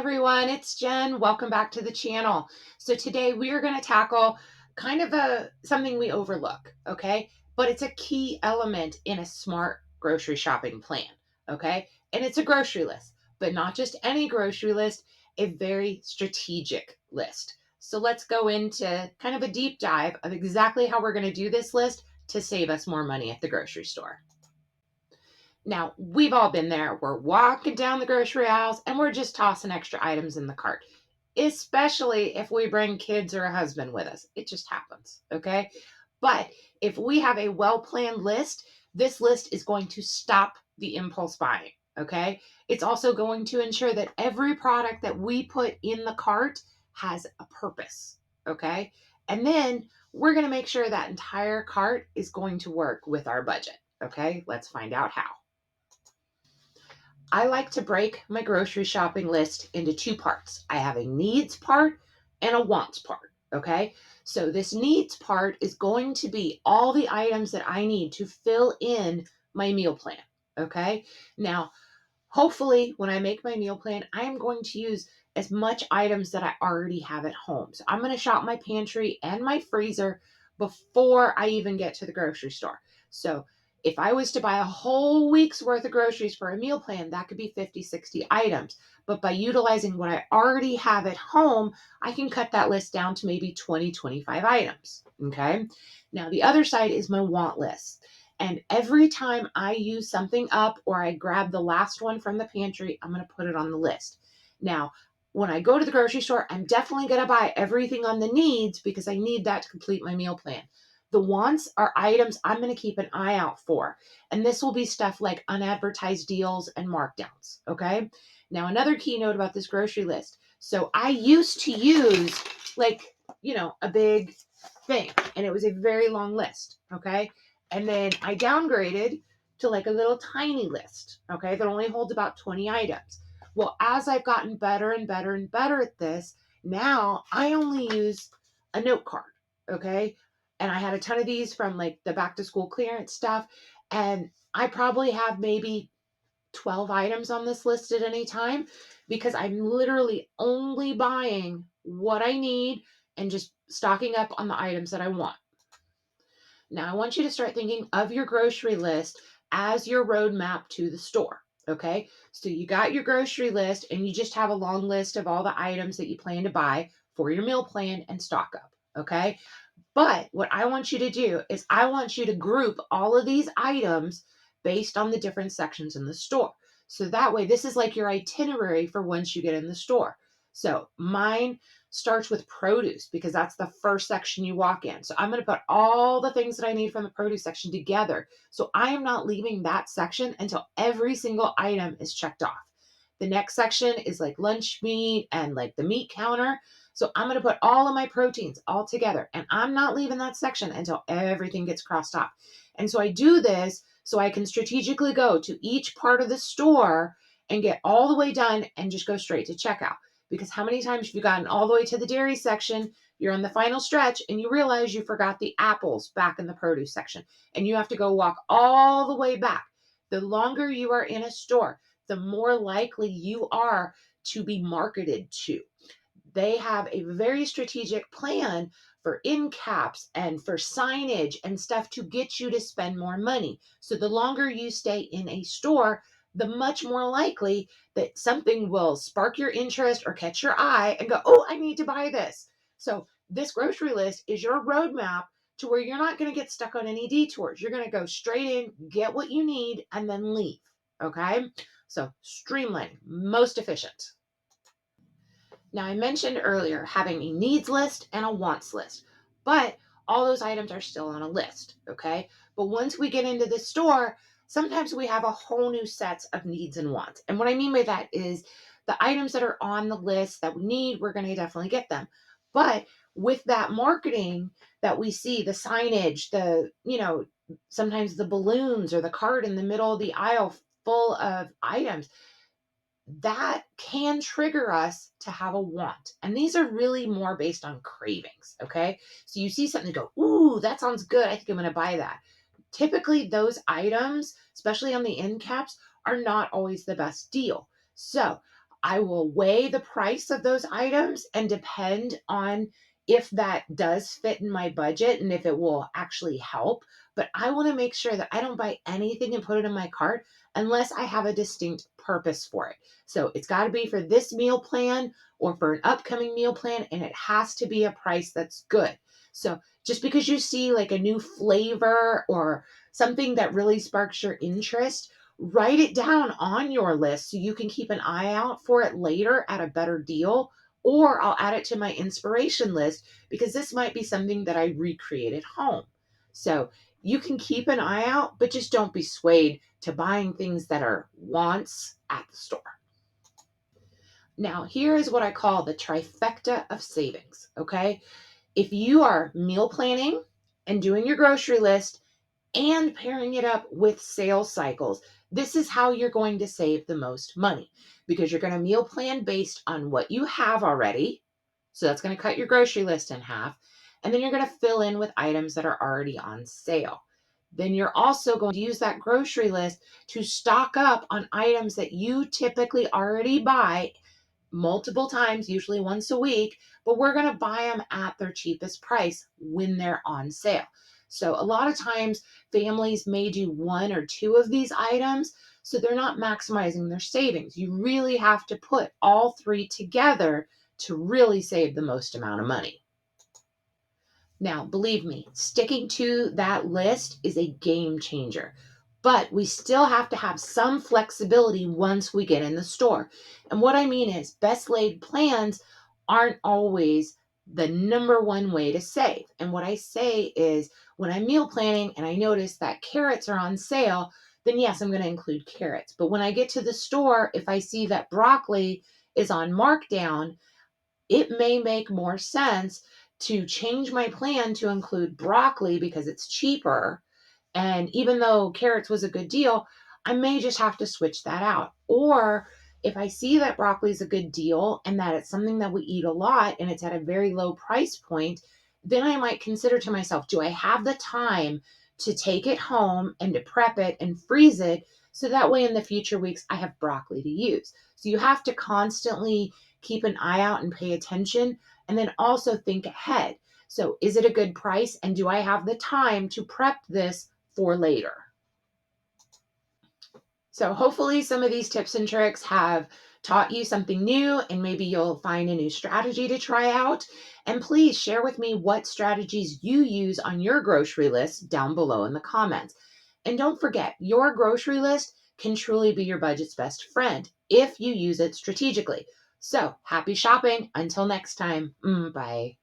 everyone, it's Jen. Welcome back to the channel. So today we are going to tackle kind of something we overlook, okay? But it's a key element in a smart grocery shopping plan, okay? And it's a grocery list, but not just any grocery list, a very strategic list. So let's go into kind of a deep dive of exactly how we're going to do this list to save us more money at the grocery store. Now, we've all been there. We're walking down the grocery aisles and we're just tossing extra items in the cart, especially if we bring kids or a husband with us. It just happens, okay? But if we have a well planned list, this list is going to stop the impulse buying, okay? It's also going to ensure that every product that we put in the cart has a purpose, okay? And then we're going to make sure that entire cart is going to work with our budget, okay? Let's find out how. I like to break my grocery shopping list into two parts. I have a needs part and a wants part. Okay. So this needs part is going to be all the items that I need to fill in my meal plan. Okay. Now, hopefully, when I make my meal plan, I am going to use as much items that I already have at home. So I'm going to shop my pantry and my freezer before I even get to the grocery store. So if I was to buy a whole week's worth of groceries for a meal plan, that could be 50, 60 items. But by utilizing what I already have at home, I can cut that list down to maybe 20, 25 items. Okay. Now, the other side is my want list. And every time I use something up or I grab the last one from the pantry, I'm going to put it on the list. Now, when I go to the grocery store, I'm definitely going to buy everything on the needs because I need that to complete my meal plan. The wants are items I'm going to keep an eye out for. And this will be stuff like unadvertised deals and markdowns. Okay. Now, another keynote about this grocery list. So I used to use a big thing, and it was a very long list. Okay. And then I downgraded to like a little tiny list, okay, that only holds about 20 items. Well, as I've gotten better and better and better at this, now I only use a note card, okay? And I had a ton of these from like the back to school clearance stuff. And I probably have maybe 12 items on this list at any time because I'm literally only buying what I need and just stocking up on the items that I want. Now, I want you to start thinking of your grocery list as your roadmap to the store. Okay. So you got your grocery list and you just have a long list of all the items that you plan to buy for your meal plan and stock up. Okay. But what I want you to do is I want you to group all of these items based on the different sections in the store. So that way, this is like your itinerary for once you get in the store. So mine starts with produce because that's the first section you walk in. So I'm going to put all the things that I need from the produce section together. So I am not leaving that section until every single item is checked off. The next section is like lunch meat and like the meat counter. So I'm going to put all of my proteins all together and I'm not leaving that section until everything gets crossed off. And so I do this so I can strategically go to each part of the store and get all the way done and just go straight to checkout. Because how many times have you gotten all the way to the dairy section, you're on the final stretch, and you realize you forgot the apples back in the produce section, and you have to go walk all the way back. The longer you are in a store, the more likely you are to be marketed to. They have a very strategic plan for end caps and for signage and stuff to get you to spend more money. So the longer you stay in a store, the much more likely that something will spark your interest or catch your eye and go, oh, I need to buy this. So this grocery list is your roadmap to where you're not going to get stuck on any detours. You're going to go straight in, get what you need, and then leave. Okay. So streamlining, most efficient. Now, I mentioned earlier having a needs list and a wants list, but all those items are still on a list, okay? But once we get into the store, sometimes we have a whole new set of needs and wants. And what I mean by that is the items that are on the list that we need, we're going to definitely get them. But with that marketing that we see, the signage, sometimes the balloons or the cart in the middle of the aisle full of items, that can trigger us to have a want. And these are really more based on cravings. Okay. So you see something, go, ooh, that sounds good. I think I'm going to buy that. Typically, those items, especially on the end caps, are not always the best deal. So I will weigh the price of those items and depend on if that does fit in my budget and if it will actually help. But I want to make sure that I don't buy anything and put it in my cart unless I have a distinct purpose for it. So it's got to be for this meal plan or for an upcoming meal plan, and it has to be a price that's good. So just because you see like a new flavor or something that really sparks your interest, write it down on your list so you can keep an eye out for it later at a better deal. Or I'll add it to my inspiration list because this might be something that I recreate at home. So you can keep an eye out, but just don't be swayed to buying things that are wants at the store. Now, here is what I call the trifecta of savings. Okay. If you are meal planning and doing your grocery list and pairing it up with sales cycles, this is how you're going to save the most money because you're going to meal plan based on what you have already. So that's going to cut your grocery list in half. And then you're going to fill in with items that are already on sale. Then you're also going to use that grocery list to stock up on items that you typically already buy multiple times, usually once a week, but we're going to buy them at their cheapest price when they're on sale. So a lot of times families may do one or two of these items, so they're not maximizing their savings. You really have to put all three together to really save the most amount of money. Now, believe me, sticking to that list is a game changer, but we still have to have some flexibility once we get in the store. And what I mean is, best laid plans aren't always the number one way to save. And what I say is, when I'm meal planning and I notice that carrots are on sale, then yes, I'm going to include carrots. But when I get to the store, if I see that broccoli is on markdown, it may make more sense to change my plan to include broccoli because it's cheaper. And even though carrots was a good deal, I may just have to switch that out. Or if I see that broccoli is a good deal and that it's something that we eat a lot and it's at a very low price point, then I might consider to myself, do I have the time to take it home and to prep it and freeze it so that way in the future weeks I have broccoli to use? So you have to constantly keep an eye out and pay attention, and then also think ahead. So, is it a good price? And do I have the time to prep this for later? So, hopefully, some of these tips and tricks have taught you something new, and maybe you'll find a new strategy to try out. And please share with me what strategies you use on your grocery list down below in the comments. And don't forget, your grocery list can truly be your budget's best friend if you use it strategically. So, happy shopping. Until next time. Bye.